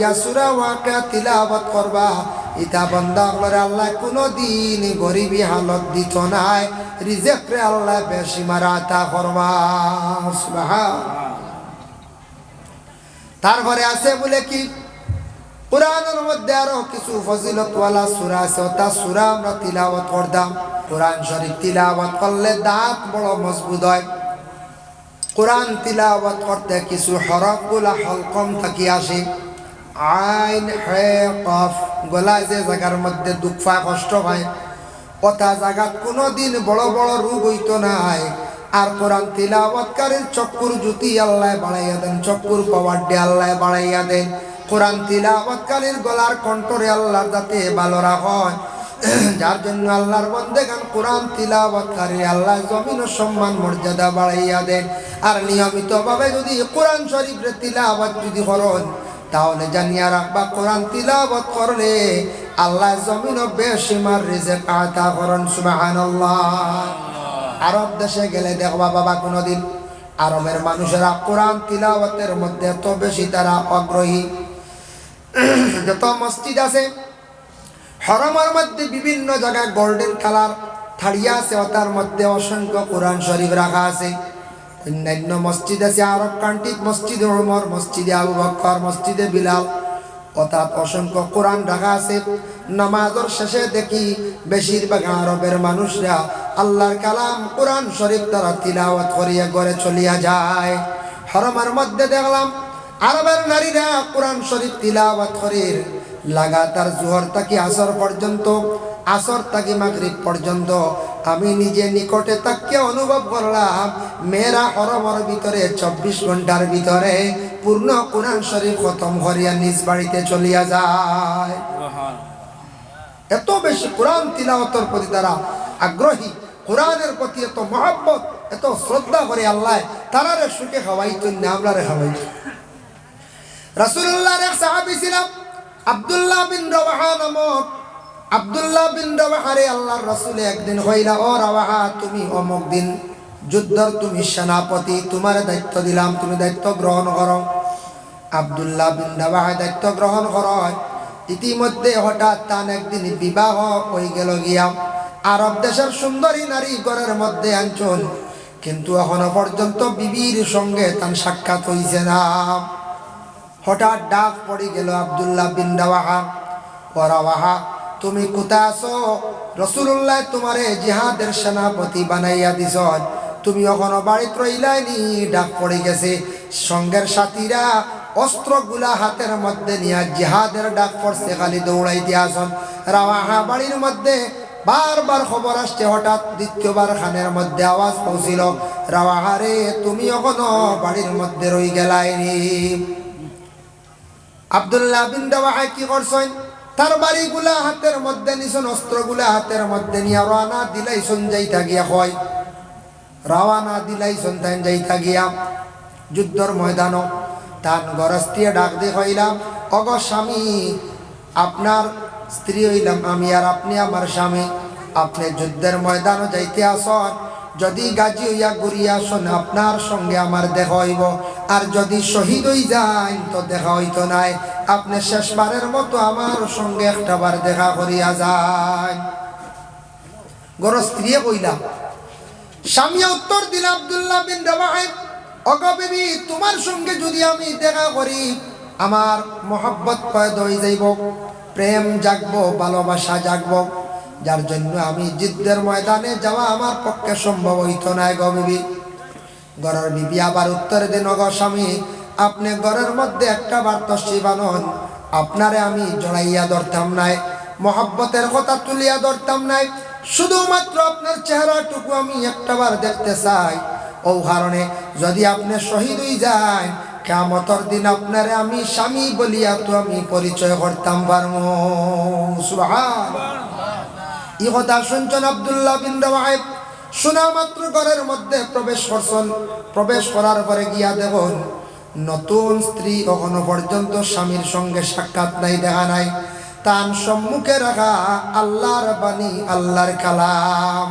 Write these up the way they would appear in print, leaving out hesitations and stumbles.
বসাইয়া সূরা ওয়াকিয়া তিলাওয়াত করবা ইতা বান্দা হলরে আল্লাহ কোনদিন গরিবী হালত দিত নাই রিজিক রে আল্লাহ বেশিমার আতা করবা সুবহানাল্লাহ তারপরে আছে বলে কি কোরআনের মধ্যে আরো কিছু ফজিলতওয়ালা সূরা আছে তা সূরা আমরা তিলাওয়াত করতাম কোরআন শরীফ তিলাওয়াত করলে দাঁত বড় মজবুত হয় কোরআন তিলাওয়াত করতে কিছু হরফগুলা হলকম থাকি আসে আইন হে কফ গলায় যে জায়গার মধ্যে দুঃখা কষ্ট হয় ওটা জায়গাত কোনোদিন বড় বড় রোগ হইতো নাই আর কোরআন তিলাওয়াতকারীর চক্ষুর জ্যোতি আল্লাহ বাড়াইয়া দেন চক্ষুর পাওয়ার ডে আল্লাহ বাড়াইয়া দেন কোরআন তিলাওয়াতকারীর গলার কণ্ঠরে আল্লাহর যাতে ভালো রাখেন যার জন্য আল্লাহর বান্দাগান কোরআন তিলাওয়াতকারী আল্লাহ জমিন ও সম্মান মর্যাদা বাড়াইয়া দেন আর নিয়মিতভাবে যদি কোরআন শরীফের তিলাওয়াত যদি করেন তাহলে জানিয়া রাখবা কোরআন তিলাওয়াত করলে আল্লাহ জমিন ও বেশিমার রিজিক আতা করেন সুবহানাল্লাহ আরব দেশে গেলে দেখবা বাবা কোনোদিন আরবের মানুষেরা কোরআন তিলাওয়াতের মধ্যে এত বেশি তারা আগ্রহী যত মসজিদ আছে হরমের মধ্যে বিভিন্ন জায়গায় গোল্ডেন কালার থাড়িয়া আছে তার মধ্যে অসংখ্য কোরআন শরীফ রাখা আছে অন্যান্য মসজিদ আছে আরব কান্ট্রিত মসজিদে ওমর মসজিদে আবু বকর মসজিদে বিলাল অর্থাৎ অসংখ্য কোরআন রাখা আছে নামাজের শেষে দেখি বেশিরভাগ আরবের মানুষরা আল্লাহর কালাম কোরআন শরীফ তারা তিলাওয়াত করিয়া ঘরে চলিয়া যায় হরমের মধ্যে দেখলাম আরবের নারীরা কোরআন শরীফ তিলাওয়াত করে লাগাতার জোহর থেকে আসর পর্যন্ত আসর থেকে মাগরিব পর্যন্ত আমি নিজে নিকটে তাকে অনুভব করলাম মেয়েরা হরমের ভিতরে 24 ঘন্টার ভিতরে পূর্ণ কোরআন শরীফ খতম করিয়া নিজ বাড়িতে চলিয়া যায় এত বেশি কোরআন তিলাওয়াতের প্রতি তারা আগ্রহী কোরআনের প্রতি এত মহব্বত এত শ্রদ্ধা করে আল্লাহ তারারে সুখে খাওয়াইতো না আমরারে খাওয়াইতো রাসূলুল্লাহর এক সাহাবী ছিলেন আব্দুল্লাহ বিন রাওয়াহা নামক আব্দুল্লাহ বিন রাওয়াহারে আল্লাহর রাসূল একদিন কইলা ও রাওয়াহা তুমি অমুক দিন যুদ্ধর তুমি সেনাপতি তোমার দায়িত্ব দিলাম তুমি দায়িত্ব গ্রহণ করো আব্দুল্লাহ বিন রাওয়াহা দায়িত্ব গ্রহণ করেন ইতিমধ্যে হঠাৎ তার একদিন বিবাহ হয়ে গেল গিয়া আরব দেশের সুন্দরী নারী ঘরের মধ্যে আনছেন কিন্তু এখনো পর্যন্ত বিবির সঙ্গে তার সাক্ষাৎ হইছে না হঠাৎ ডাক পড়ে গেল আব্দুল্লাহ বিন রাওয়াহা ও রাওয়াহা তুমি কোথায় আছো রাসূলুল্লাহ তোমারে জিহাদের সেনাপতি বানাইয়া দিছেন তুমি এখনো বাড়িতে রইলাইনি ডাক পড়ে গেছে সঙ্গের সাথীরা অস্ত্রগুলা হাতের মধ্যে নিয়ে জিহাদের ডাক পড়ছে খালি দৌড়াইতে আসন রাওয়াহা বাড়ির মধ্যে বারবার খবর আসছে হঠাৎ দ্বিতীয়বার খানের মধ্যে আওয়াজ পৌঁছিল রাওয়াহা রে তুমি এখনো বাড়ির মধ্যে রই গেলাইনি আব্দুল্লাহ বিন রাওয়াহা কি করছেন তার বাড়িগুলা হাতের মধ্যে নিছেন অস্ত্রগুলা হাতের মধ্যে নিয়ে রওনা দিলাইছেন যাইতা গিয়া হয় রওনা দিলাইছেন তাই যাইতা গিয়া যুদ্ধর ময়দান তান গরস্তিয়ে ডাক দিয়ে কইলাম অগ স্বামী আপনার স্ত্রী হইলাম আমি আর আপনি আমার স্বামী আপনি যুদ্ধের ময়দানও যাইতে আসন যদি গাজী হইয়া ঘুরিয়া আসন আপনার সঙ্গে আমার দেখা হইব আর যদি শহীদ হই যান তো দেখা হইতো নাই আপনি শেষবারের মতো আমার সঙ্গে একটাবার দেখা করিয়া যায় গর স্ত্রী কইলাম স্বামী উত্তর দিল আব্দুল্লাহ বিন রাওয়াহা অগ বিবি তোমার সঙ্গে যদি আমি দেখা করি আমার মোহাব্বত পয়দা হয়ে যাইব প্রেম জাগবো ভালোবাসা জাগবো যার জন্য আমি যুদ্ধের ময়দানে যাওয়া আমার পক্ষে সম্ভব হইতো না গো বিবি ঘরের বিবি আবার উত্তর দেন গো স্বামী আপনি ঘরের মধ্যে একটা বার তশরিফ আনুন আপনারে আমি জড়াইয়া ধরতাম নাই মোহাব্বতের কথা তুলিয়া ধরতাম নাই শুধুমাত্র আপনার চেহারাটুকু আমি একটা বার দেখতে চাই ও কারণে যদি আপনি শহীদ হয়ে যান কিয়ামতের দিন আপনারে আমি স্বামী বলিয়া তো আমি পরিচয় করতাম পারবো সুবহানাল্লাহ এই কথা শুনছেন আব্দুল্লাহ বিন রাওয়াহা শোনা মাত্র ঘরের মধ্যে প্রবেশ করছেন প্রবেশ করার পরে গিয়া দেখুন নতুন স্ত্রী কখনো পর্যন্ত স্বামীর সঙ্গে সাক্ষাৎ নাই দেখা নাই তার সম্মুখে রাখা আল্লাহর বাণী আল্লাহর কালাম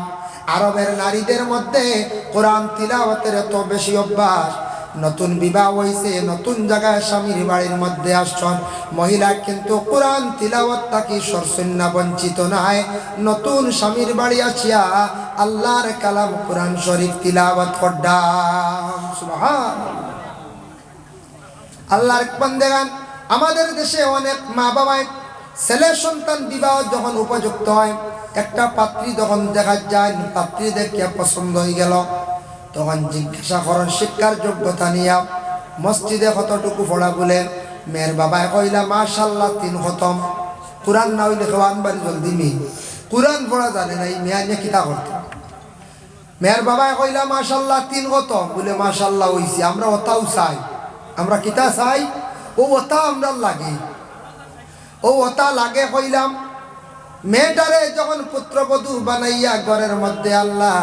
আরবের নারীদের মধ্যে কোরআন তিলাওয়াতের এত বেশি অভ্যাস নতুন বিবাহ হইছে, নতুন জায়গায় স্বামীর বাড়ির মধ্যে আসছেন, মহিলা কিন্তু কোরআন তিলাওয়াত থাকি সরসন্না বঞ্চিত নাই। নতুন স্বামীর বাড়ি আসিয়া আল্লাহর কালাম কোরআন শরীফ তিলাওয়াত করদাম। সুবহানাল্লাহ। আল্লাহর বান্দাগান, আমাদের দেশে অনেক মা বাবায় ছেলে সন্তান বিবাহ যখন উপযুক্ত হয়, একটা পাত্রী যখন দেখা যায়, পাত্রী দেখিয়া পছন্দ হয়ে গেল, তখন জিজ্ঞাসা করেন শিক্ষার যোগ্যতা নিয়া মসজিদে কতটুকু পড়া বলে। মেয়ের বাবায় কইলা মাশাআল্লাহ 3 খতম। কোরআন না হইলে খাওয়ান বাড়ি জলদি মেয়ে কোরআন পড়া জানে নাই, মেয়া নিয়ে কিতা করতে। মেয়ের বাবায় কইলা মাশাআল্লাহ 3 খতম বলে, মাশাআল্লাহ হইছে, আমরা ওটাও চাই। আমরা কিতা চাই? ও ওটা আমরা লাগে, ও ওটা লাগে কইলাম। মেয়েটারে যখন পুত্রবধূ বানাইয়া ঘরের মধ্যে আল্লাহ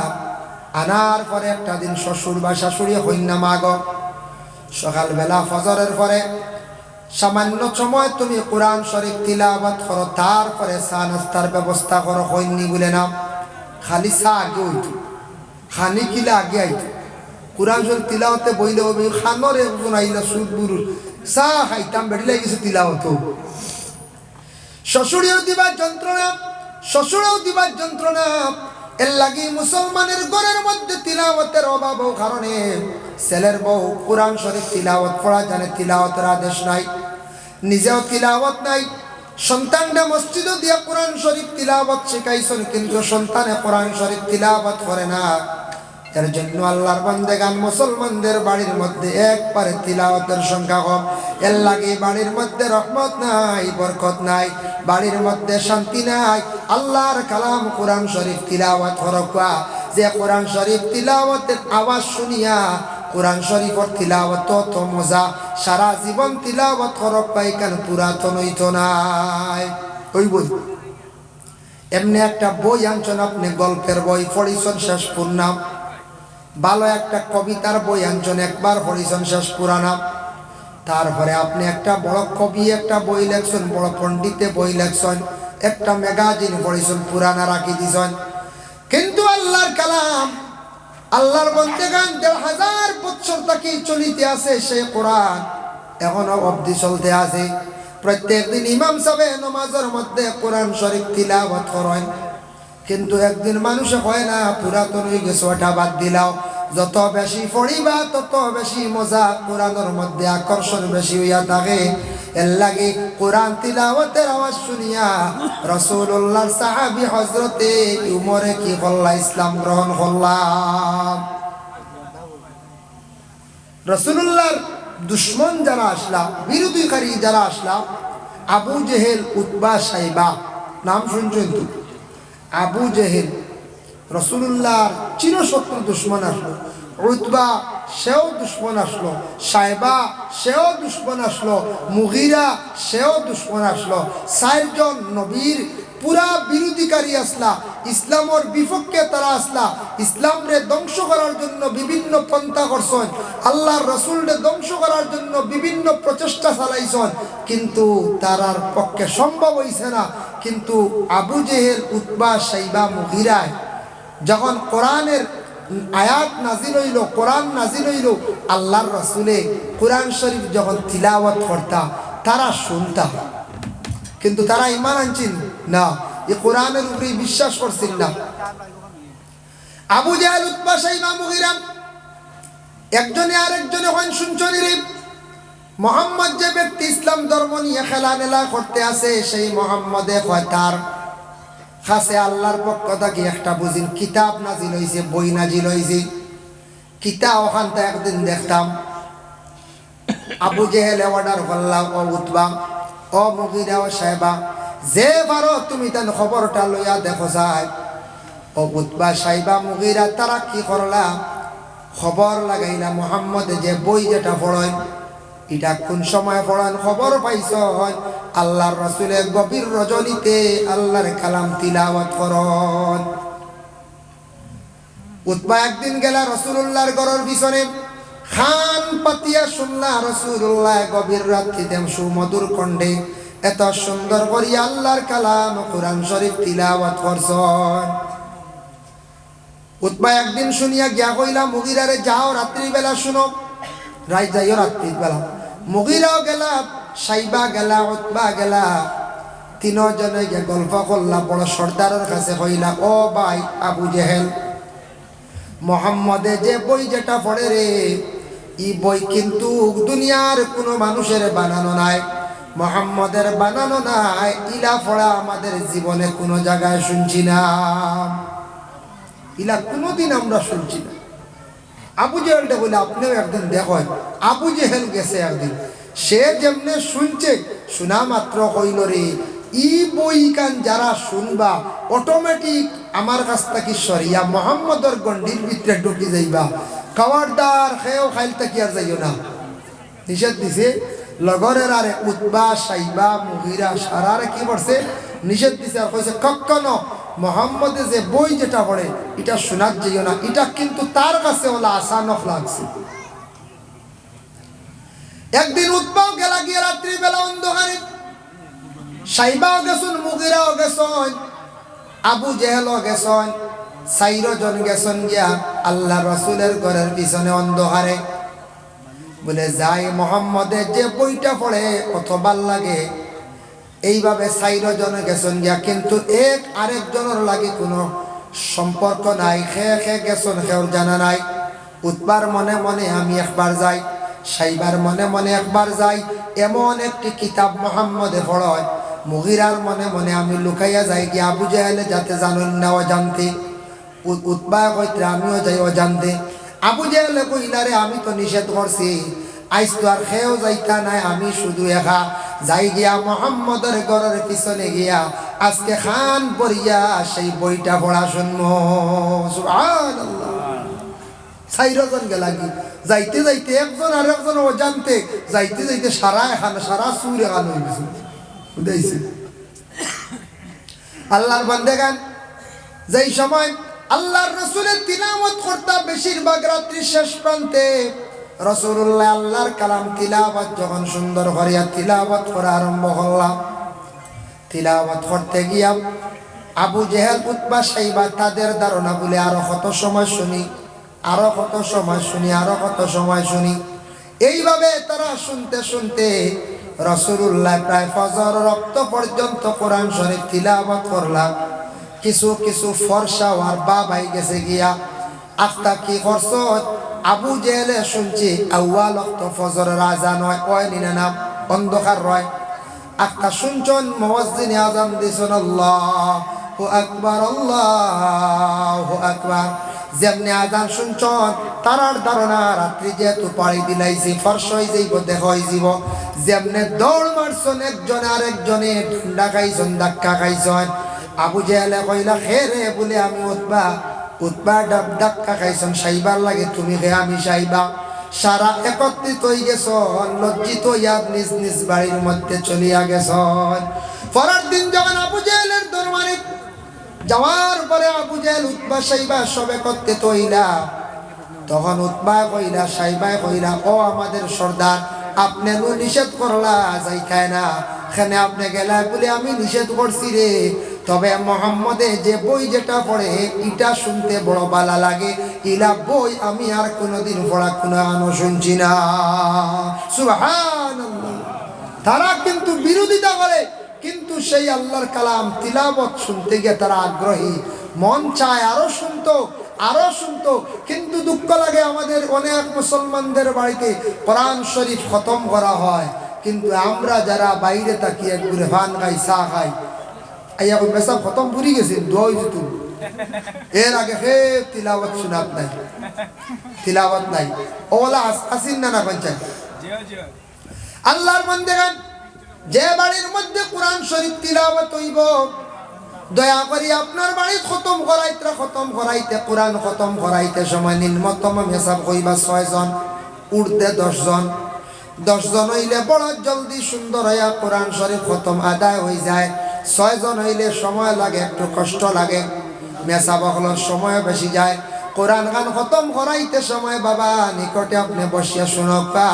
আনার পরে একটা দিন শ্বশুর বা শাশুড়ি হইনা মাগ, সকালবেলা ফজরের পরে সামান্য সময় তুমি কোরআন শরীফ তিলাওয়াত করো, তারপরে চা নাস্তার ব্যবস্থা করো। হইনি বলে না, খালি চা আগে হইতো, খানি কিলা আগে আইতো। কোরআন শরীফ তিলাওয়াতে বইলে হবে খানোর একজন আইলা সুদ বুরুর চা খাইতাম, বেড়ি লাগিয়েছে তিলাওয়াত। শ্বশুরেও দিবার যন্ত্রণা, শ্বশুরেও দিবার যন্ত্রণা। এর লাগি মুসলমানের ঘরের মধ্যে তিলাওয়াতের অভাব কারণে ছেলের বউ কোরআন শরীফ তিলাওয়াত পড়া জানে, তিলাওয়াতের আদেশ নাই, নিজেও তিলাওয়াত নাই। সন্তানটা মসজিদও দিয়া কোরআন শরীফ তিলাওয়াত শিখাইছেন, কিন্তু সন্তানে কোরআন শরীফ তিলাওয়াত করে না। এর জন্য আল্লাহর বান্দাগান মুসলমানদের বাড়ির মধ্যে একবারে তিলাওয়াতের সংখ্যা কম। এর লাগে বাড়ির মধ্যে রহমত নাই, বরকত নাই, বাড়ির মধ্যে শান্তি নাই। আল্লাহর কালাম কোরআন শরীফ তিলাওয়াত করবা, যে কোরআন শরীফ তিলাওয়াতের আওয়াজ শুনিয়া কোরআন শরীফের তিলাওয়াত তো মজা, সারা জীবন তিলাওয়াত করবা কেন পুরাতন হইতো নাই। ওই বই এমনি একটা বই আনছেন আপনি, গল্পের বই পড়িছেন শেষ পূর্ণাম, ভালো একটা কবিতার বই আনছেন, একবার পড়িছেন শেষ পুরানা। তারপরে আপনি একটা বড় কবি একটা বই লেখছেন, বড় পণ্ডিতে বই লেখছেন, একটা ম্যাগাজিন পড়িছেন, পুরানা রাখি দিছেন। কিন্তু আল্লাহর কালাম, আল্লাহর বন্দেগান ১,৫০০ বছর থেকে চলিতে আছে, সেই কোরআন এখনো অবধি চলতে আছে। প্রত্যেক দিন ইমাম সাহেব নামাজের মধ্যে কোরআন শরীফ তিলাওয়াত করেন, কিন্তু একদিন মানুষে হয় না পুরাতন হয়ে গেছে, ওটা বাদ দিলাও। যত বেশি পড়িবা তত বেশি মজা, কোরআনের মধ্যে আকর্ষণ বেশি হইয়া থাকে। এর লাগে কোরআন তিলাওয়াতের আওয়াজ শুনিয়া রাসূলুল্লাহর সাহাবী হযরতে উমরে কি করলা, ইসলাম গ্রহণ করলাম। রাসূলুল্লাহর দুশমন যারা আসলা, বিরোধীকারী যারা আসলা, আবু জেহেল, উতবা, সাইবা, নাম শুনছেন তো? আবু জেহেল রাসূলুল্লাহর চিরশত্রু দুশ্মন আসলো, উতবা সেও দুশ্মন আসলো, সাইবা সেও দুশ্মন আসলো, মুগিরা সেও দুশ্মন আসলো। ৪ জন নবীর পুরা বিরোধীকারী আসলা, ইসলামের বিপক্ষে তারা আসলা। ইসলামরে ধ্বংস করার জন্য বিভিন্ন পন্থা করছেন, আল্লাহর রাসূলরে ধ্বংস করার জন্য বিভিন্ন প্রচেষ্টা চালাইছেন, কিন্তু তারার পক্ষে সম্ভব হইছে না। কিন্তু আবু জেহেল, উতবা, সাইবা, মুগিরায় যখন কোরআনের আয়াত নাজিল হইল, কোরআন নাজিল হইল, আল্লাহর রাসূলে কোরআন শরীফ যখন তিলাওয়াত করতা তারা শুনতা, কিন্তু তারা ঈমান আনছেন না, এই কোরআনের উপরে বিশ্বাস করছেন না। আবু জাহেল, উতবা, সাইবা, মুগিরা একজনে আরেকজনে হন শুনছেন রে, মুহাম্মদ যে ব্যক্তি ইসলাম ধর্ম নিয়ে খেলামেলা করতে আছে, সেই মুহাম্মদে হয় তার কাছে আল্লাহর পক্ষ থেকে একটা বুঝিন কিতাব নাজিল হয়েছে, বই নাজিল হয়েছে। কিতাব ওখানটা একদিন দেখতাম আবু জেহেলে অর্ডার করলাম, ও উতবা, ও মুগিরা, ও সাহেবা, যে পারো তুমি তার খবরটা লইয়া দেখো যায়। ও উতবা, সাইবা, মুগিরা তারা কি করলাম, খবর লাগাইলা মুহাম্মদে যে বই যেটা পড়েন এটা কোন সময় পড়ান খবর পাইছ, আল্লাহর রাসূলের গভীর রজনীতে আল্লাহর কালাম তিলাওয়াত করন। উতবা একদিন গেলা রাসূলুল্লাহর ঘরের পিছনে, খান পাতিয়া শুনলা রাসূলুল্লাহ গভীর রাত্রিতে সুমধুর কণ্ঠে এত সুন্দর করে আল্লাহর কালাম কোরআন শরীফ তিলাওয়াত করছেন। উতবা একদিন শুনিয়া গিয়া কইলা মুগিরারে, যাও রাত্রিবেলা শুনো, রাই যাইও রাত্রি বেলা মুগিরাও গেলা সাইবা গেলা উতবা গেলা তিনজনে গিয়ে গল্প করলা বড় সর্দারের কাছে হইলা ও ভাই আবু জেহেল মোহাম্মদে যে বই যেটা পড়ে রে এই বই কিন্তু দুনিয়ার কোনো মানুষের বানানো নাই মোহাম্মদের বানানো নাই ইলা পড়া আমাদের জীবনে কোনো জায়গায় শুনছি না ইলা কোনোদিন আমরা শুনছি না আবু জেহেলটা বলে আপনিও একদিন দেখেন আবু জেহেল গেছে একদিন সে যেমনে শুনছে শোনা মাত্র কইল রে ই বই কান যারা শুনবা অটোমেটিক আমার কাছ থেকে সরিয়া মোহাম্মদর গন্ডির ভিতরে ঢুকি যাইবা খাওয়ারদার খেয়েও খাইল থাকি আর যাইও না নিষেধ দিছে লগরের আরে উতবা সাইবা মুগিরা সারারে কি করছে নিষেধ দিছে আর কইছে কখনো মোহাম্মদে যে বই যেটা পড়ে এটা শোনার যাইও না এটা কিন্তু তার কাছে ওলা আসানক লাগছে একদিন উতবাও গেলা গিয়ে রাত্রি বেলা অন্ধকারে সাইবাও গেছুন মুগিরাও গেছন আবু জেহেলও গেছন সাইরজন গেছন গিয়া আল্লাহ রসুলের ঘরের পিছনে অন্ধকারে বলে যাই মোহাম্মদের যে বইটা পড়ে কত ভাল লাগে এইভাবে সাইরজন গেছন গিয়া কিন্তু এক আরেকজনের লাগে কোনো সম্পর্ক নাই খে গেছন কেউ জানা নাই উতবার মনে মনে আমি একবার যাই সাইবার মনে মনে একবার যাই এমন একটি কিতাব মোহাম্মদে পড়য় মুগিরার মনে মনে আমি লুকাইয়া যাই গিয়ে আবু জেহেলে যাতে জানুন না অজান্তে উতবা কইতে আমিও যাই অজান্তে আবু জেহেলে কইলারে আমি তো নিষেধ করছি আইস তো আর খেয়েও যাইতা নাই আমি শুধু একা যাই গিয়া মোহাম্মদের ঘরের পিছনে গিয়া আজকে খান পড়িয়া সেই বইটা পড়া শুনবো সুবহানাল্লাহ সাইরজন গেলা কি যাইতে যাইতে একজন আর একজন অজান্তে যাইতে যাইতে সারা সুর এখান হয়ে গেছে বুঝাইছে আল্লাহর বান্দেগান যেই সময় আল্লাহর রসুলের তিলাওয়াত করতা বেশিরভাগ রাত্রির শেষ প্রান্তে রাসূলুল্লাহ আল্লাহর কালাম তিলাওয়াত যখন সুন্দর করিয়া তিলাওয়াত করা আরম্ভ করলাম তিলাওয়াত করতে গিয়া আবু জেহেল উতবা সাইবা তাদের ধারণা বলে আরো কত সময় শুনি আরো কত সময় শুনি আরো কত সময় শুনি এইভাবে তারা শুনতে শুনতে রাসূলুল্লাহ প্রায় ফজর রক্ত পর্যন্ত কোরআন শরীফ তিলাওয়াত করলাম কিছু কিছু ফর্সা আর বাবাই গেছে গিয়া আফতা কি করছ আবু জেহেলে শুনছি আউয়াল ওয়াক্ত ফজরের আজান হয় কয় নিনা নাম অন্ধকার রয় আফতা শুনছন মুয়াজ্জিন আযান দিছেন আল্লাহু আকবার আল্লাহু আকবার যেমনি আজান শুনছন তারার ধারণা রাত্রি যেহেতু পাড়ি দিলাইছি ফর্স হয়ে যাইব দেখ হয়ে যাব যেমনে দৌড় মারছন একজন আর একজনে ঠান্ডা খাইছন ধাক্কা খাইছন আবু জেহেলে কইলা খেরে বলে আমি উতবা ধাক্কা খাইছন সাইবার লাগে তুমি খে আমি সাইবা সারা একত্রিত হয়ে গেছন লজ্জিত ইয়াদ নিজ নিজ বাড়ির মধ্যে চলিয়া গেছন পরের দিন যখন আবু জেহেলের দরবারে যাওয়ার পরে আবু জেহেল উতবা সাইবা সব একত্রিত হইলা তখন উতবা কইলা সাইবা কইলা ও আমাদের সর্দার আপনি নিষেধ করলা যাই খায় না এখানে আপনি গেলা বলে আমি নিষেধ করছি রে তবে মোহাম্মদে যে বই যেটা পড়ে এটা শুনতে বড় ভালো লাগে ইলা বই আমি আর কোনোদিন পড়া কোনো আনো শুনছি না সুবহানাল্লাহ তারা কিন্তু বিরোধিতা করে কিন্তু সেই আল্লাহর কালাম তিলাওয়াত শুনতে গিয়ে তারা আগ্রহী মন চায় আরো শুনতো কিন্তু দুঃখ লাগে আমাদের অনেক মুসলমানদের বাড়িতে কোরআন শরীফ খতম করা হয় কিন্তু আমরা যারা বাইরে তাকিয়ে ঘুরে ভান খাই চা খাই আইয়া পেশাব খতম পুরি গেছে দোয়া যেত এর আগে হে তিলাওয়াত শোনাত নাই তিলাওয়াত নাই ওলা আসিন না পঞ্চায়েত আল্লাহর বান্দাগান যে বাড়ির মধ্যে কোরআন শরীফ তিলাওয়াত হইব দয়া করি আপনার বাড়ি খতম করাইতে কোরআন খতম করাইতে সময় নিম্নতম মেসাব কইবা 6 জন উর্ধে 10 জন হইলে বড় জলদি সুন্দর হইয়া কোরআন শরীফ খতম আদায় হয়ে যায় 6 জন হইলে সময় লাগে একটু কষ্ট লাগে মেসাব হলো সময় বেশি যায় কোরআন গান খতম করাইতে সময় বাবা নিকটে আপনি বসিয়া শুনকা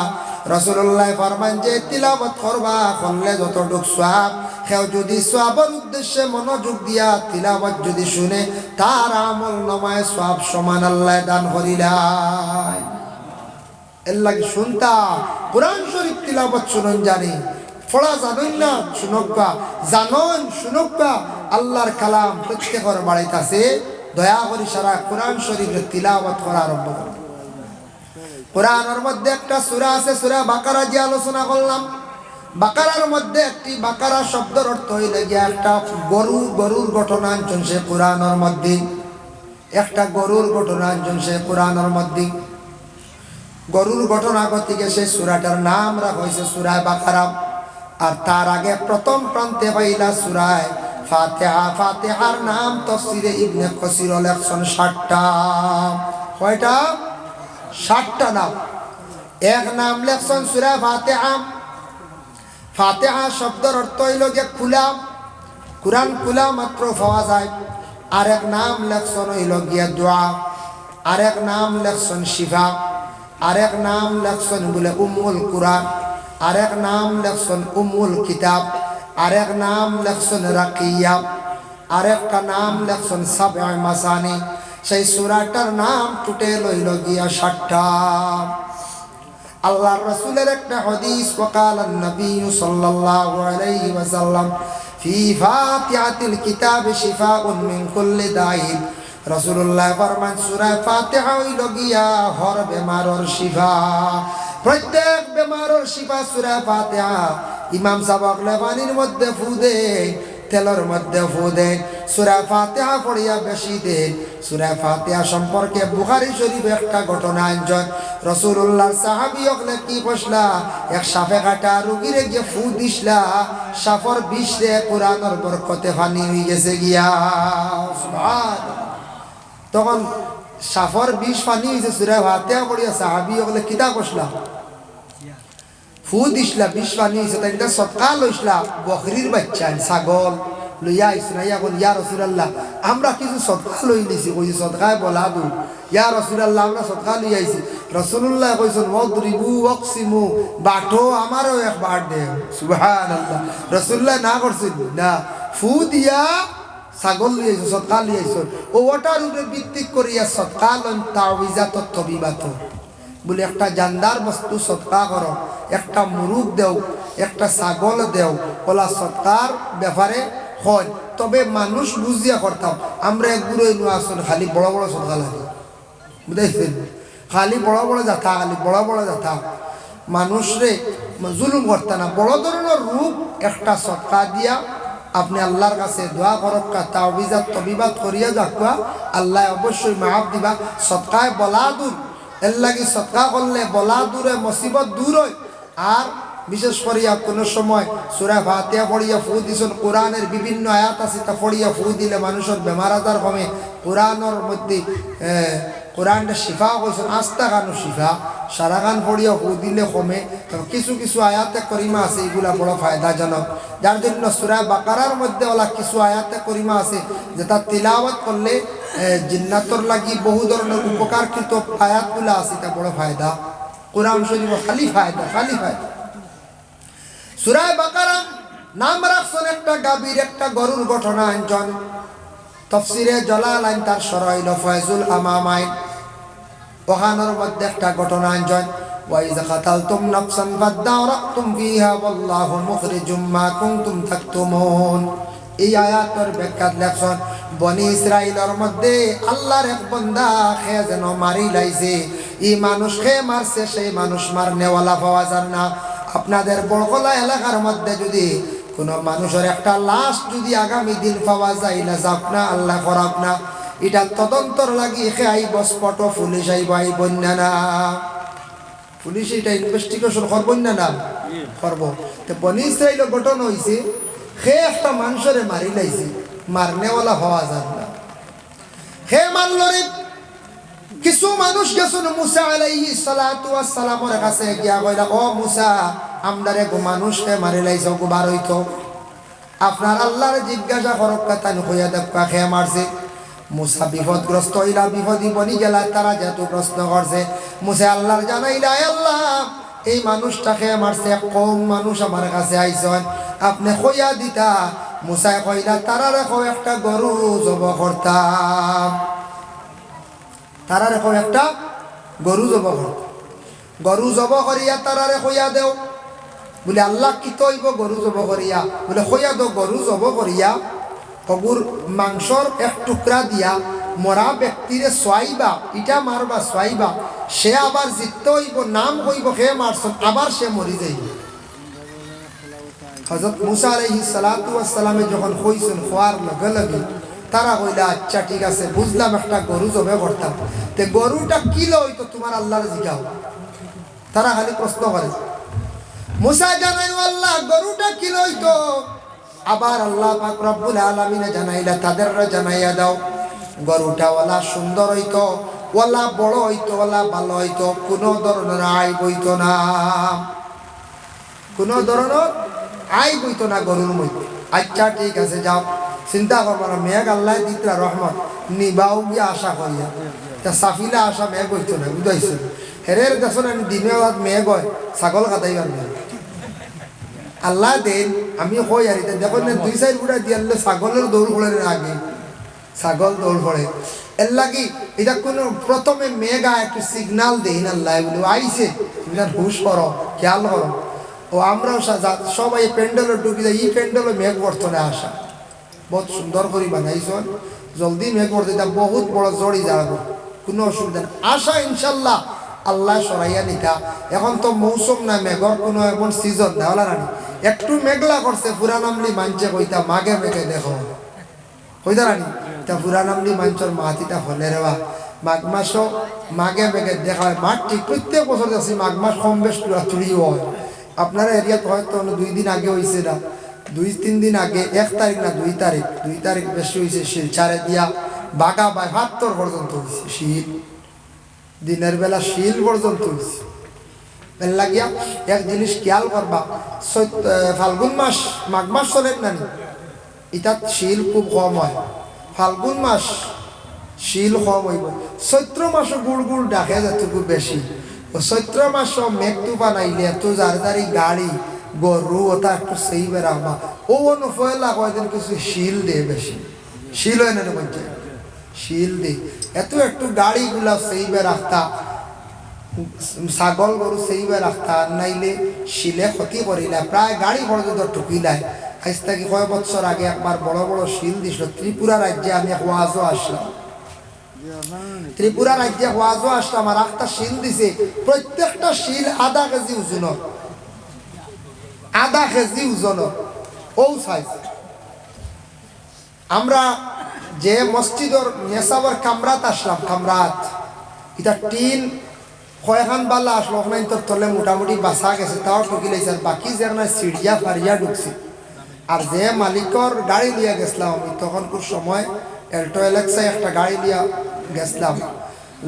রাসূলুল্লাহ ফরমান যে তিলাওয়াত করবা করলে যতটুক সওয়াব কেউ যদি সওয়াবের উদ্দেশ্যে মনোযোগ দিয়া তিলাওয়াত যদি শুনে তার আমল নামায় সওয়াব সমান আল্লাহ দান করিলাই এর লাগে শুনতা কোরআন শরীফ তিলাওয়াত শুনুন জানি পড়া জানেন না শুনক্কা জানন শুনক্কা আল্লাহর কালাম প্রত্যেকের বাড়িতে আছে দয়া করে সারা কোরআন শরীফের তিলাওয়াত করা আরম্ভ করুন কোরআনের মধ্যে একটা সূরা আছে সূরা বাকারা যে আলোচনা করলাম বাকারার মধ্যে একটি বাকারা শব্দের অর্থ হইলে গিয়া একটা গরুর ঘটনা আনছেন সে কোরআনের মধ্যে একটা গরুর ঘটনা আনছেন সে কোরআনের মধ্যে গরুর ঘটনা থেকে সেই সূরাটার নাম রাখা হয়েছে সূরা বাকারা আর তার আগে প্রথম প্রান্তে পাইলা সূরা ফাতিহা ফাতিহার নাম তাফসীরে ইবনে কাসির লেখছেন 60টা কয়টা 60টা নাম এক নাম লেখছেন সূরা ফাতিহা ফাতিহা শব্দের অর্থ হইল যে খোলা কুরআন খোলা মাত্র পাওয়া যায় আরেক নাম লেখছেন হইল গিয়া দোয়া আরেক নাম লেখছেন শিফা আরেক নাম লেখছেন বলে উম্মুল কুরআন আরেক নাম লেখছেন উম্মুল কিতাব আরেক নাম লেখছেন রাকিয়া আরেকটা নাম লেখছেন সাবআ মাসানি সেই সূরাটার নাম টোটাল হইল গিয়া 60টা আল্লাহর রাসূলের একটা হাদিস ওয়াকালান নবী সাল্লাল্লাহু আলাইহি ওয়াসাল্লাম ফি ফাতিহাতিল কিতাব শিফাউন মিন কুল্লি দাইন রাসূলুল্লাহ ফরমান সূরা ফাতিহা হইল গিয়া হর বেমারর শিফা প্রত্যেক বেমারর শিফা সূরা ফাতিহা ইমাম সাহেব লেবানির মধ্যে ফু দেন তেলের মধ্যে ফু দেন সূরা ফাতিহা পড়িয়া বেশি দেন সূরা ফাতিহা সম্পর্কে বুখারী শরীফে একটা ঘটনা আনছেন রাসূলুল্লাহর সাহাবী হলে কি কইলা এক সাপে কাটা রোগীরে গিয়ে ফু দিছলা সাপর বিষ রে কোরআনের বরকতে পানি হয়ে গেছে গিয়া সুবহানাল্লাহ তখন সাপর বিষ পানি হইছে সূরা ফাতিহা পড়িয়া সাহাবী হলে কিতা কইলা ফু দিছলা বিষ পানি হইছে তাই সদকা লইছলা বকরির বাচ্চা ছাগল লইয়া আইসুন ইয়া বল ইয়া রাসূলুল্লাহ আমরা কিছু সদকা লই নিছি কই সদকায় বলা দু ইয়া রাসূলুল্লাহ আমরা সদকা লই আইছি রাসূলুল্লাহ কইছেন ওয়াদরিবু ওয়াকসিমু বাটো আমারও এক বাট দে সুবহানাল্লাহ রাসূলুল্লাহ না করছেন না ফু দিয়া ছাগল লই আইছো সদকা লই আইছো ওটার উপরে ভিত্তি করিয়া সদকা লন তাওয়িজাত তবিবাত বলে একটা জানদার বস্তু সদকা করো একটা মুরুগ দেও একটা ছাগল দেও ওলা সদকার ব্যাপারে হয় তবে মানুষ বুঝিয়া করতাম আমরা একগুলোই নো আসলে খালি বড় বড় সদকা লাগে বুঝাইছেন খালি বড় বড় যাতা খালি বড় বড় যাতা মানুষ রে জুলুম করতে না বড় ধরনের রূপ একটা সদকা দিয়া আপনি আল্লাহর কাছে দোয়া করক্কা তাওবিজাত তবিবাত করিয়া যাকা আল্লাহ অবশ্যই মাফ দিবা সদকায় বলা দূর এর লাগি সদকা করলে বলা দূরে মুসিবত দূর হয় আর বিশেষ করিয়া কোনো সময় সূরা ফাতিহা পড়িয়া ফু দিছেন কোরআনের বিভিন্ন আয়াত আছে তা পড়িয়া ফু দিলে মানুষের বেমার আজার কমে কোরআনের মধ্যে কোরআনটা শিফা কইছেন আস্তা গানো শিফা সারা গান পড়িয়া ফু দিলে কমে তবে কিছু কিছু আয়াতে করিমা আছে এগুলা বড় ফায়দাজনক যার জন্য সূরা বাকারার মধ্যে ওলা কিছু আয়াতে করিমা আছে যেটা তিলাওয়াত করলে জিন্নাতর লাগি বহু ধরনের উপকারকৃত আয়াতগুলো আছে তা বড় ফায়দা কোরআন শরীফ খালি ফায়দা সূরা বাকারা নাম রাখছেন একটা গাভীর একটা গরুর ঘটনা আনছেন তাফসীরে জালালাইন তার শরঈল ফয়জুল আমামাইন ওখানের মধ্যে একটা ঘটনা আনছেন ওয়াইযা কাতালতুম নাফসান ফাদারাতুম ফিহা ওয়াল্লাহু মুখরিজুম মা কুনতুম তাকতুমুন এই আয়াতের ব্যাখ্যা লেখছেন বনি ইসরাইলের মধ্যে আল্লাহর এক বান্দা খে যেন মারি লাইছে এই মানুষ খে মারছে সেই মানুষ মারনেওয়ালা পাওয়া যায় না আপনাদের বড়কলা এলাকার মধ্যে যদি কোনো মানুষের একটা লাশ যদি আগামী দিন পাওয়া যায় না যাক না আল্লাহ করাব না এটা তদন্তর লাগি খে আইব স্পট পুলিশ আইব না পুলিশ এটা ইনভেস্টিগেশন করবেন না করব তো বনি ইসরাইলের ঘটনা হয়েছে সে একটা মানুষের মারি লাইছে মারনেওয়ালা হওয়া যায় না হে মানলরে কিছু মানুষ গেছেন মুসা আলাইহিস সালাতু ওয়াস সালামের কাছে গিয়া কইলা ও মুসা আমদারে গো মানুষকে মারি লাইছো গো বার হইতো আপনার আল্লাহর জিজ্ঞাসা করক কথা কইয়া দেখা খে মারছে মুসা বিপদগ্রস্ত হইলা বিপদী বনি গেলা তারা যেহেতু প্রশ্ন করছে মুসা আল্লাহর জানাইলা আল্লাহ এই মানুষটাকে মারছে কম মানুষ আমার কাছে আইছেন আপনি কইয়া দিতা মুসা কইলা তারা রেখো একটা গরু জব করতাম তারা রেখো একটা গরু জব করতাম গরু জব করিয়া তারারে খইয়া দেও। বলে আল্লাহ কি তৈব গরু জব করিয়া? বলে খইয়া দো গরু জব করিয়া কগুর মাংসর এক টুকরা দিয়া মরা ব্যক্তিরে সোয়াইবা, ইটা মারবা সোয়াইবা, সে আবার জিততে হইব, নাম হইব হে মারছন, আবার সে মরি যাইব। হযরত মুসা আলাইহিস সালাতু ওয়াস সালামে যখন কইছেন খোয়ার লগে লগে তারা কইলা আচ্ছা ঠিক আছে বুঝলাম, একটা গরু জবে করতাম, তে গরুটা কিলো হইতো তোমার আল্লাহর জিগাও। তারা খালি প্রশ্ন করে। মুসা জানাইল আল্লাহ গরুটা কিলো হইতো? আবার আল্লাহ পাক রব্বুল আলামিনে জানাইলা তাদের জানাইয়া দাও গরুটা ওয়ালা সুন্দর হইতো, ওয়ালা বড় হইতো, ওয়ালা ভালো হইতো, কোনো ধরনের আইব হইতো না, কোনো ধরনের আইব হইতো না গরুর মধ্যে। আচ্ছা ঠিক আছে যাও, চিন্তা করবো না, মেঘ আল্লাহ দিতরা রহমত নিবাও গিয়ে আশা করিয়া, তা সাফিলা আশা মেঘ হইতো না, বুঝাইছে হেরের দেখুন আমি দিনে রাত মেঘ হয় ছাগল কাটাইবার মেঘ আল্লাহ দেন। আমি কই আর দেখুন না 2-4 ফুটা দিয়ে আনলে ছাগলের দৌড় পড়ে আগে, ছাগল দৌড় পড়ে এর লাগি এটা কোনো প্রথমে মেঘা একটু সিগনাল দেই না আল্লাহ বলে আইসে, তুমি হুশ করো, খেয়াল করো। ও আমরাও সবাই প্যান্ডেলও ঢুকি যায়, এই প্যান্ডেলও মেঘ বর্তনে আসা বহুত সুন্দর করে বানাইছেন, জলদি মেঘ পড়তে বহুত বড় জড়ি যাবো, কোনো অসুবিধা নেই, আশা ইনশাল্লাহ আল্লাহ সরাইয়া নিতা। এখন তো মৌসুম না, মেঘর কোনো এমন সিজন না হলা রানি, একটু মেঘলা করছে পুরানামলি মানছে কইতা মাঘে মেঘে দেখো কইতা রানি, তা পুরানামলি মাঞ্চর মাহাতিটা হলে রেবা মাঘ মাসও মাঘে মেঘে দেখা হয়। মাঠ ঠিক প্রত্যেক বছর যাচ্ছি মাঘ মাস কম বেশ তুলিও হয়। আপনারা এরিয়াত হয়তো 2 দিন আগে হয়েছে না, 2-3 দিন আগে, 1 তারিখ না 2 তারিখ, 2 তারিখ বেশি হয়েছে, শিলচারে দিয়া বাগা বাই 72 পর্যন্ত হয়েছে শীত, দিনের বেলা শিল পর্যন্ত হয়েছে। এর লাগিয়া এক জিনিস খেয়াল করবা, ফাল্গুন মাস মাঘ মাস চলেন না, ইটাত শিল খুব কম হয়, ফাল্গুন মাস শিল কম হইব, চৈত্র মাসও গুড় গুড় ডাকে যাতে খুব বেশি। চৈত্র মাসও মেঘ তুফান আইলে এত যারি গাড়ি গরু ওটা একটু সেই বেড়াবা ও অনুফলা কয়দিন কিছু শিল দে, বেশি শিল হয় না বলছে, শিল দে এত একটু গাড়িগুলা সেইবে রাখতা, ছাগল গরু সেইবে রাখতা, নাইলে শিলে ক্ষতি করিলা, প্রায় গাড়ি পর্যন্ত ঠুকিলায়। আজ থেকে কয়েক বছর আগে একবার বড় বড় শিল দিছিল ত্রিপুরা রাজ্যে, আমি এক ওয়াজও আসলাম, ত্রিপুরা রাজ্যে ওয়াজও আসলাম, আর একটা শিল দিছে, প্রত্যেকটা শিল আধা কেজি ওজনের, আধা কেজি ওজনের ও সাইজ। আমরা যে মসজিদর নেশাবার কামরাত আসলাম, কামরাত এটা টিন কয়খান বালা আসলো, ওখানে তোর তলে মোটামুটি বাসা গেছে, তাও ঠুকি লাইছে, আর বাকি যেখানে সিঁড়িয়া ফারিয়া ঢুকছে। আর যে মালিকর গাড়ি লিয়া গেছিলাম আমি তখন খুব সময় এল্টো এলেক্সায় একটা গাড়ি লিয়া গেছিলাম,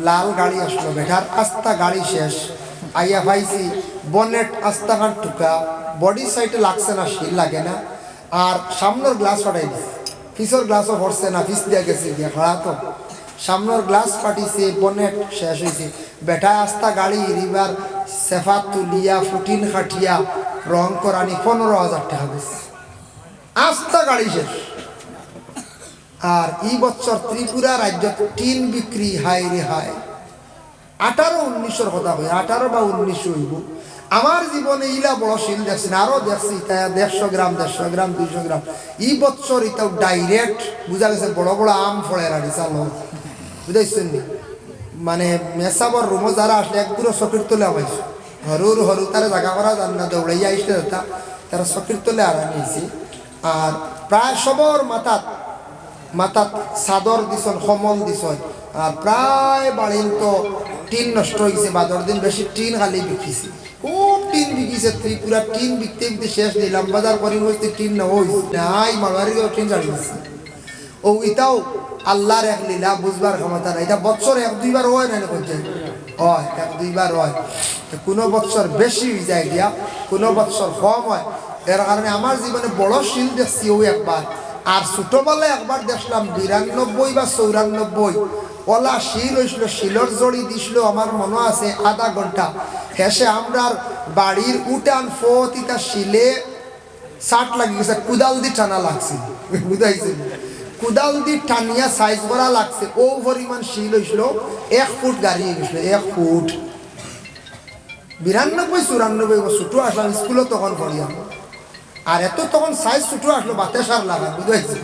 লাল গাড়ি আসলো, বেটার আস্তা গাড়ি শেষ, আইয়া পাইছি বনেট আস্তা খান টুকা, বডি সাইডে লাগছে না, শিল লাগে না, আর সামনের গ্লাস ফাটাই দিছে, পিছর গ্লাসও ভরছে না, পিস দিয়া গেছে দিয়ে খাড়া, তো সামনের গ্লাস ফাটিছে, বনেট শেষ হয়েছে, বেটায় আস্তা গাড়ি রিবার সেফা তুলিয়া ফুটিন খাটিয়া রং করানি 15,000 টাকা বেশি, আস্তা গাড়ি শেষ। আর এই বছর ত্রিপুরা রাজ্যত টিন বিক্রি হাই রে হাই, 18-19 কথা হয়, 18 বা 19 হইব। আমার জীবনে ইলা বড় শিল দেখছি না, আরো দেখছি তাই 150 গ্রাম 200 গ্রাম। এই বছর এটাও ডাইরেক্ট বুঝা গেছে বড় বড় আম ফলে রাড়ি চালো, বুঝাইছেন নি, মানে মেসাবর রুমো যারা আসলে এক দূরে চকির তোলে আমাইছে, হরুর হরু তারা জায়গা করা জান না, দৌড়াইয়া আসলে তারা চকির তোলে আর আনিয়েছি। আর প্রায় সবর মাথাত মাথাত চাদর দিছন, সমল দিছন, আর প্রায় বাড়ির তো টিন নষ্ট হয়েছে, বাদর দিন বেশি টিন খালি বিকিছে, খুব টিন বিকিছে, ত্রিপুরা টিন বিকতে বিকতে শেষ, নিলাম বাজার করি বসতে টিন না হয়েছে নাই, মারবাড়িও টিন চালিয়েছে। ও এটাও আল্লাহর এক লীলা, বুঝবার ক্ষমতা নাই, এটা বছর 1-2 বার হয় না, হয় 1-2 বার হয়, কোনো বছর বেশি হয়ে যায় গিয়া, কোনো বছর কম হয়। এর কারণে আমার জীবনে বড় শিল দেখছি ও একবার, আর ছোটবেলায় একবার দেখলাম 92 বা 94 ওলা শিল হয়েছিল, শিলর জড়ি দিছিল আমার মনে আছে আধা ঘন্টা, হেসে আমরার বাড়ির উঠান ফতিটা শিলে শার্ট লাগি গেছে, কুদাল দি টানা লাগছে, বুঝাইছে, কুদাল দি টানিয়া সাইজ করা লাগছে, ও পরিমাণ শিল হয়েছিল, 1 ফুট গাড়ি গেছিল, 1 ফুট। 92-94 ছোটো আসলাম স্কুলে তখন পড়িয়া আর এত তখন সাইজ ছোটো আসলো বাতে সার লাগা বুঝাইছে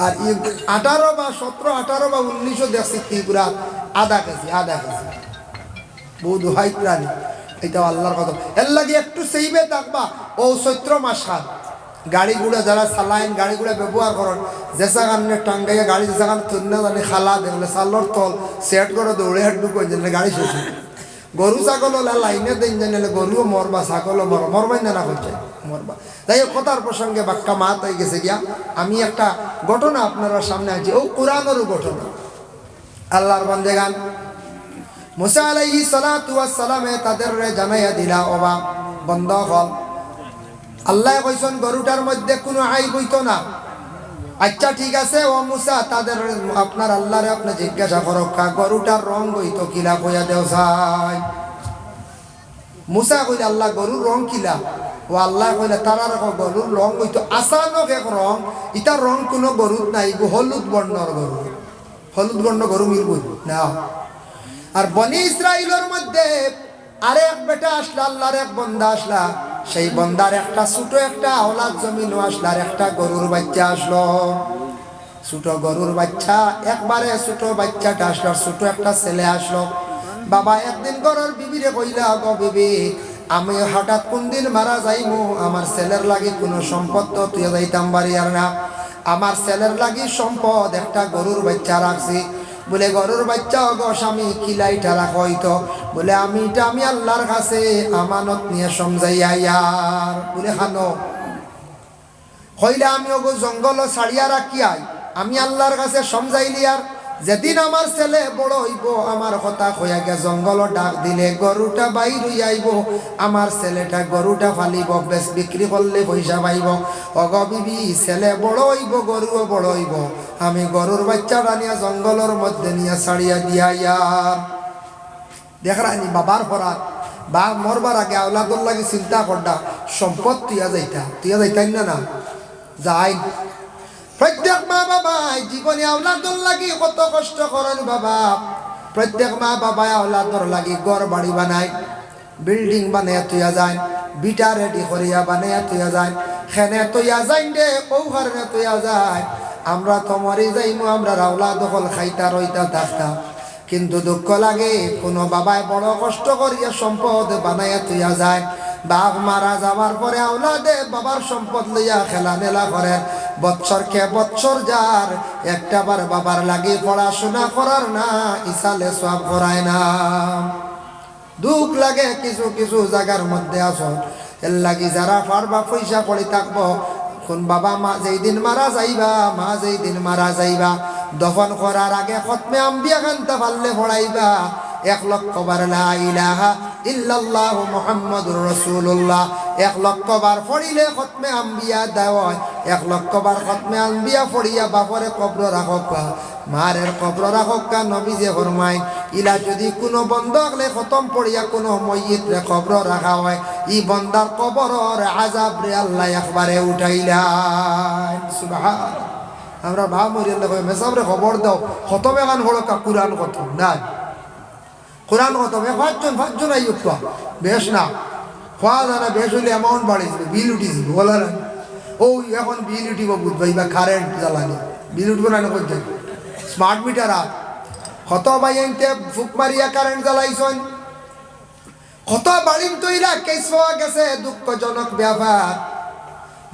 আর 18 বা 17 18 বা 19 দেখছি পুরা আধা কেজি বহুত হাই প্রাণী এটা আল্লাহর কথা এর লাগে একটু সেইবে থাকবা ও চৈত্র মাস খান গাড়ি গুড়া যারা চালাইন গাড়ি গুড়া ব্যবহার করেন যেসা কারণে টাঙ্গাইয়া গাড়ি যেসা কারণে থন্য জানি খালা দেখলে চালর তল সেট করে দৌড়ে হাঁটু করে জানলে গাড়ি শেষ গরু ছাগল লাইনে দিন জানলে গরুও মরবা ছাগলও মরবাই না করছে মরবা তাই কথার প্রসঙ্গে বাক্কা মাত হয়ে গেছে গিয়া আমি একটা ঘটনা আপনারা সামনে আছি ও কোরআনেরও ঘটনা আল্লাহর বান্দেগান মুসা আলাইহিস সালাতু ওয়াস সালামে তাদের জানাইয়া দিলা ওবা বন্ধ হল আল্লাহ কইছেন গরুটার মধ্যে কোনো আইব হইতো না আচ্ছা ঠিক আছে ও মুসা তাদের আপনার আল্লাহরে আপনি জিজ্ঞাসা করো গরুটার রং হইতো কিলা কইয়া দেও চাই মুসা কইলে আল্লাহ গরুর রং কিলা ও আল্লাহ কইলে তারা রাখো গরুর রং হইতো আসানক এক রং ইটার রং কোনো গরুর নাই হলুদ বর্ণর গরু হলুদ বর্ণ গরু মিলব না আর বনি ইসরাইলের মধ্যে আরেক বেটা আসলা আল্লাহর এক বন্দা আসলা সেই বন্দার একটা ছোট একটা আওলাদ জমিন আসলো আর একটা গরুর বাচ্চা আসলো ছোট গরুর বাচ্চা একবারে ছোট বাচ্চাটা আসলো ছোট একটা ছেলে আসলো বাবা একদিন গরুর বিবিরে কইলা গো বিবি আমি হঠাৎ কোন দিন মারা যাইমু আমার ছেলের লাগি কোনো সম্পদ তো তুই যাইতাম বাড়ি আর না আমার ছেলের লাগি সম্পদ একটা গরুর বাচ্চা রাখছি বলে গরুর বাচ্চা গো স্বামী কিলাইটা রাখো হইতো বলে আমি আল্লাহর কাছে আমানত নিয়ে সমঝাইয়া ইয়ার বলে খানো হইলে আমি ওগো জঙ্গল ছাড়িয়া রাখি আই আমি আল্লাহর কাছে সমঝাইলি আর যেদিন আমার ছেলে বড় হইব আমার কথা কইয়া গে জঙ্গল ডাক দিলে গরুটা বাইর হইয়া আইব আমার ছেলেটা গরুটা ফালিব বেশ বিক্রি করলে পয়সা পাইব অগো বিবি ছেলে বড় হইব গরুও বড় হইব আমি গরুর বাচ্চাটা নিয়ে জঙ্গলের মধ্যে নিয়ে ছাড়িয়া দিয়া ইয়ার দেখরানি বাবার পরাত বা মরবার আগে আওলাদর লাগে চিন্তা করডা সম্পদ তুইয়া যাইতাই না যাই প্রত্যেক মা বাবা জীবনে আওলাদর লাগি কত কষ্ট করেন বাবা প্রত্যেক মা বাবা আওলাদর লাগি ঘর বাড়ি বানায় বিল্ডিং বানাইয়া তুইয়া যায় বিটা রেডি করিয়া বানাইয়া তুইয়া যায় খেনে তুইয়া যাই দে ওখানে তুইয়া যায় আমরা তো মরি যাইমু আমরা আওলাদ হল খাইতা রইতা থাকতাম কিন্তু দুঃখ লাগে কোনো বাবায় বড় কষ্ট করিয়া সম্পদ বানাইয়া তুইয়া যায় বাপ মারা যাওয়ার পরে আওলাদে বাবার সম্পদ লইয়া খেলাধুলা করে বৎসরকে বৎসর যার একটাবার বাবার লাগি পড়াশোনা করার না ইসালে সব করায় না দুঃখ লাগে কিছু কিছু জায়গার মধ্যে আসো এর লাগি যারা পারবা পয়সা করে থাকবো কোন বাবা মা যেই দিন মারা যাইবা দফন করার আগে খতমে আম্বিয়া কান্তা পারলে পড়াইবা 1 লক্ষ বার লা ইলাহা ইল্লাল্লাহ মুহাম্মাদুর রাসূলুল্লাহ 1 লক্ষ বার পড়িলে খতমে আম্বিয়া দেওয়া 1 লক্ষ বার খতমে আম্বিয়া পড়িয়া বাপরে কবর রাখক মারের কবর রাখক নবী যে ফরমায় ইলা যদি কোনো বন্ধ হলে খতম পড়িয়া কোনো মইয়িত রে কবর রাখা হয় ই বন্দার কবরের আযাব রে আল্লাহ একবারে উঠাইলেন সুবহান আমরা ভাব মরি আল্লাহ মেসাবরে খবর দাও খতমে গান হলো কুরআন খতম না কোরআন খতম পাঁচজন আই উঠবা বেশ না খোয়া জানা বেশ হইলে অ্যামাউন্ট বাড়িয়েছিল বিল উঠিছিল বলা না ও এখন বিল উঠিব বুঝবাই বা কারেন্ট জ্বালানি বিল উঠবো না করছে স্মার্ট মিটার আর কত বাইতে ফুক মারিয়া কারেন্ট জ্বালাইছেন কত বাড়ির তৈরা কেস পাওয়া গেছে দুঃখজনক ব্যাপার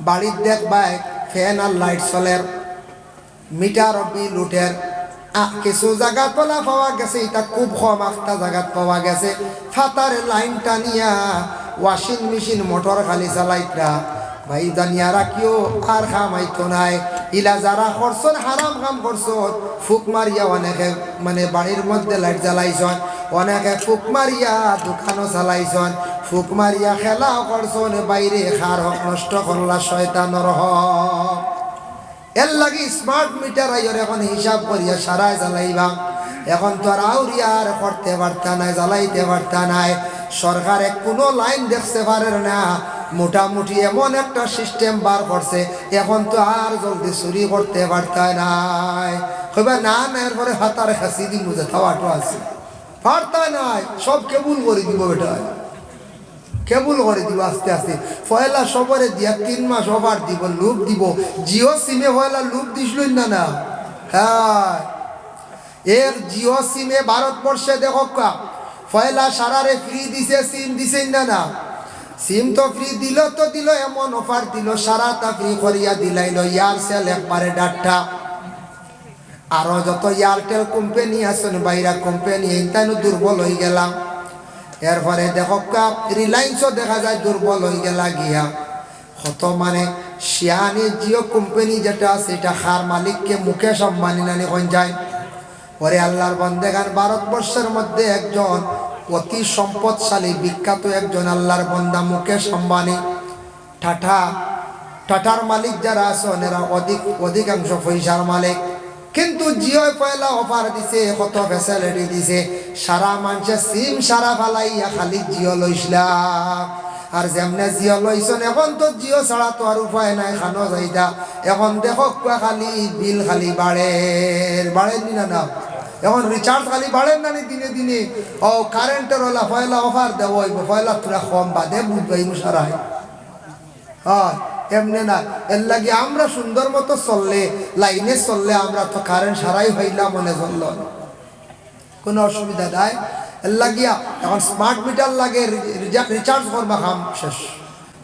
বাড়ির দেখবাই ফ্যান আর লাইট চলের মিটার বিল উঠের কিছু জায়গা তোলা পাওয়া গেছে এটা খুব কম একটা জায়গা পাওয়া গেছে ফাতার লাইন টানিয়া ওয়াশিং মেশিন মোটর খালি চালাইতরা ভাই জানিয়া রাখিও আর খামাইতো নাই ইলা যারা করছন হারাম কাম করছন ফুক মারিয়া অনেকে মানে বাড়ির মধ্যে লাইট জ্বালাইছন অনেকে ফুক মারিয়া দোকানও চালাইছন ফুক মারিয়া খেলাও করছন বাইরে খার হক নষ্ট করলা শয়তানর হক এর লাগি স্মার্ট মিটার আইর এখন হিসাব করিয়া সারায় জ্বালাইবা এখন তো আর আউরিয়ার করতে পারতা নাই জ্বালাইতে পারতা নাই সরকারে কোনো লাইন দেখতে পারে না মোটামুটি এমন একটা সিস্টেম বার করছে এখন তো আর জলদি চুরি করতে পারতা নাই কইবা না না এরপরে হাতার খাসি দিব যে খাওয়াটো আছে পারতা নাই সব কেবুল করে দিব বেটা কেবল করে দিব আস্তে আস্তে পয়লা সবরে দিয়া 3 মাস অফার দিব, লুক দিব। জিও সিমে পয়লা লুক দিছিল না না? হ্যাঁ, এর জিও সিমে ভারতবর্ষে দেখো পয়লা সারারে ফ্রি দিছে, সিম দিছে না না? সিম তো ফ্রি দিল তো দিল, এমন অফার দিল সারাটা ফ্রি করিয়া দিলাইল। এয়ারসেল একবারে ডাটা, আরো যত এয়ারটেল কোম্পানি আছেন বাইরা কোম্পানি এইটাই দুর্বল হয়ে গেলাম। এরপরে দেখো রিলায়েন্সও দেখা যায় দুর্বল হয়ে গেলা গিয়া। কত মানে শিয়ানি জিও কোম্পানি যেটা আছে এটা খার মালিককে মুকেশ আম্বানি নানি কোন যায়। পরে আল্লাহর বন্দেগান ভারতবর্ষের মধ্যে একজন অতি সম্পদশালী বিখ্যাত একজন আল্লাহর বন্দা মুকেশ আম্বানি। টাটার মালিক যারা আছেন এরা অধিকাংশ পয়সার মালিক। কিন্তু জিও পয়লা অফার দিছে, কত ফ্যাসিলিটি দিছে, সারা মানুষের সিম সারা ফালাইয়া খালি জিও লইসলা। আর যেমনে জিও লইছেন এখন তো জিও ছাড়া তো আর উপায় নাই খানো যাইতা। এখন দেখো খালি বিল খালি বাড়েন না না? এখন রিচার্জ খালি বাড়েন না দিনে দিনে। ও কারেন্টের ওলা পয়লা অফার দেব, পয়লা তোরা কম বাদে বুঝবাই মুসারাই। হয় এমনি না, এর লাগে আমরা সুন্দর মতো চললে, লাইনে চললে আমরা তো কারেন্ট সারাই হইলাম মনে চলল, কোনো অসুবিধা নাই। এর লাগিয়া এখন স্মার্ট মিটার লাগে, রিচার্জ করবা কাম শেষ,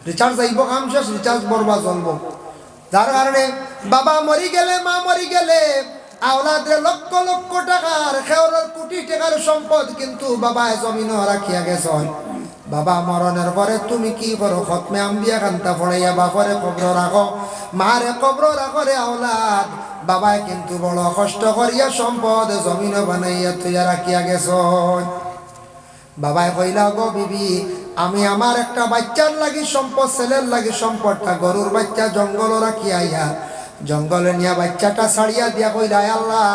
রিচার্জ আইব কাম শেষ, রিচার্জ করবা চলব। যার কারণে বাবা মরি গেলে, মা মরি গেলে আওলাদে লক্ষ লক্ষ টাকার খেওরের কোটি টাকার সম্পদ, কিন্তু বাবা জমিনও রাখিয়া গেছেন। বাবা মরণের পরে তুমি কি করো? খতমে আম্বিয়া কান্তা পড়াইয়া বাপরে কবর রাখো, মারে কবর রাখো রে আওলাদ। বাবাই কিন্তু বড় কষ্ট করিয়া সম্পদ জমিন বানাইয়া তুইয়া রাখিয়া গেছ। বাবাই কইলা, গো বিবি, আমি আমার একটা বাচ্চার লাগি সম্পদ, ছেলের লাগি সম্পদটা গরুর বাচ্চা জঙ্গল রাখিয়া ইয়া জঙ্গলে নিয়া বাচ্চাটা ছাড়িয়া দিয়া কইলা, আল্লাহ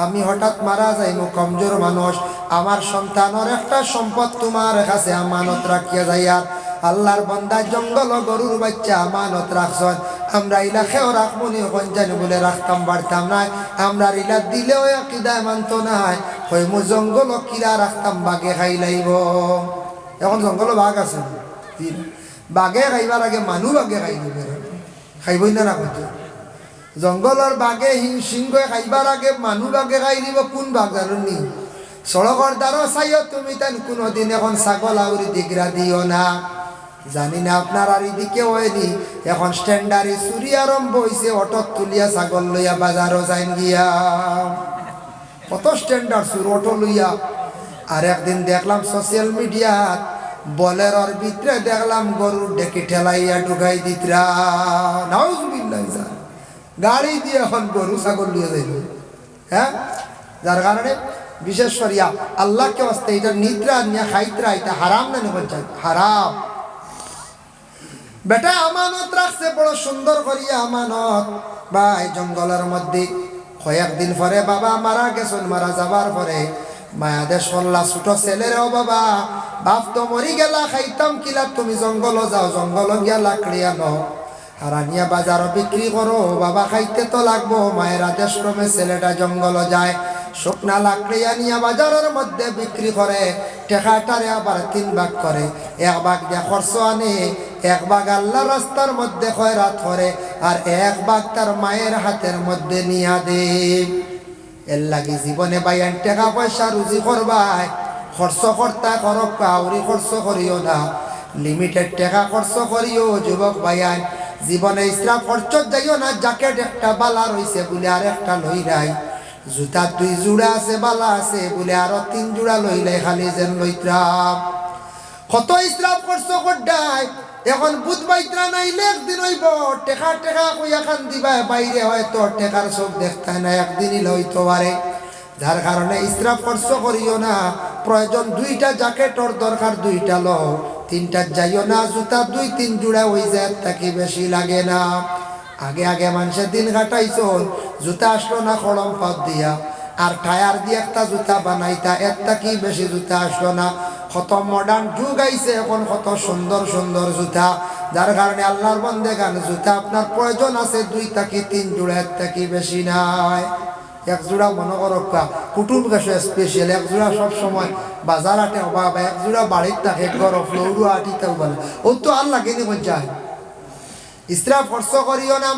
আমি হঠাৎ মারা যাইমু, কমজোর মানুষ, আমার সন্তানের একটা সম্পদ তোমার কাছে আমানত রাখিয়া যাইয়া। আল্লাহর বান্দা জঙ্গল গরুর বাচ্চা আমানত রাখছেন, আমরা ইলা খেয়েও রাখবো নি? জানি বলে রাখতাম পারতাম নাই, আমরা ইলা দিলেও কিদায় মানত নাই। হইমু জঙ্গল কিরা রাখতাম, বাঘে খাই লাইব। এখন জঙ্গল বাঘ আছে, বাঘে খাইবার আগে মানুষ বাঘে খাই দিবে, খাইবই না রাখতে। জঙ্গলের বাঘে সিংহ খাইবার আগে মানুষ বাঘে খাই দিব। কোন বাঘ জানুন নি? সড়কের দ্বারা চাইও তুমি তাই কোনোদিন এখন ছাগল আউরি দিগরা দিও না। জানি না আপনার আর এদিকে হয়নি, এখন স্ট্যান্ডারি চুরি আরম্ভ হয়েছে, অটো তুলিয়া ছাগল লইয়া বাজারও যাই গিয়া, কত স্ট্যান্ডার্ড চুর অটো লইয়া। আর একদিন দেখলাম সোশ্যাল মিডিয়াত বলেরর ভিতরে দেখলাম গরুর ডেকে ঠেলাইয়া ঢুকাই দিতরা, নাউজুবিল্লাহ, গাড়ি দিয়ে এখন গরু ছাগল লিয়ে যাইল। হ্যাঁ, যার কারণে বিশেষ করিয়া আল্লাহকে আসতে এটা নিদ্রা নিয়ে খাইতরা, এটা হারাম না নিবেন, হারাম। বেটা আমানত রাখছে বড় সুন্দর করিয়া আমানত। ভাই জঙ্গলের মধ্যে কয়েকদিন পরে বাবা মারা গেছেন, মারা যাবার পরে মায়াদের সল্লা ছোট ছেলেরাও, বাবা বাপ তো মরি গেলা, খাইতাম কিলা, তুমি জঙ্গল যাও, জঙ্গল গিয়া লাকড়ি আনো, হারানিয়া বাজারও বিক্রি করো, বাবা খাইতে তো লাগবো। মায়ের আদেশ ক্রমে ছেলেটা জঙ্গল যায়, শুকনা লাকড়ি আনিয়া বাজারের মধ্যে বিক্রি করে, টেকাটারে আবার 3 ভাগ করে, 1 ভাগ দিয়ে খরচ আনে, 1 ভাগ আল্লাহ রাস্তার মধ্যে খয়রাত করে, আর 1 ভাগ তার মায়ের হাতের মধ্যে নিয়া দে। এর লাগি জীবনে বাইয়ান টাকা পয়সা রুজি করবাই, খরচ কর্তা করক, কাউরি খরচ করিও না, লিমিটেড টাকা খরচ করিও। যুবক ভাইয়ান জীবনে ইসরাফ খরচ যাইও না। জ্যাকেট একটা বালা রইছে বলে আর একটা লই নাই, জুতা 2 জোড়া আছে বালা আছে বলে আরো 3 জোড়া লইলে খালি যেন লইত্রাম। কত ইসরাফ খরচ করডাই। এখন বুধ বাইত্রা নাইলে একদিন হইব, টেকা টেকা কইয়া খান দিবা, বাইরে হয়তো টেকার চোখ দেখতে না, একদিনই লইতে পারে। যার কারণে ইসরাফ খরচ করিও না। প্রয়োজন 2টা জ্যাকেটর দরকার, 2টা লও, 3টা যাইও না। জুতা 2-3 জোড়া হয়ে যায়, তাকে বেশি লাগে না। আগে আগে মানুষের দিন কাটাইছন, জুতা আসলো না খড়ম পাত দিয়া, আর টায়ার দিয়ে একটা জুতা বানাইতা, এর কি বেশি জুতা আসলো না। কত মডার্ন যুগ আইছে এখন, কত সুন্দর সুন্দর জুতা। যার কারণে আল্লাহর বান্দেগান জুতা আপনার প্রয়োজন আছে 2 থেকে 3 জোড়া, এর কি বেশি নাই। এক জোড়া মনে করক্কা কুটুম গেছে স্পেশাল এক জোড়া সব সময় বাজার আটে অভাব এক জোড়া বাড়ির থাকে ঘর ফ্লোরু আটিতে বলে ও তো আর লাগেনি মজ্জা ইসরা খরচ করিও না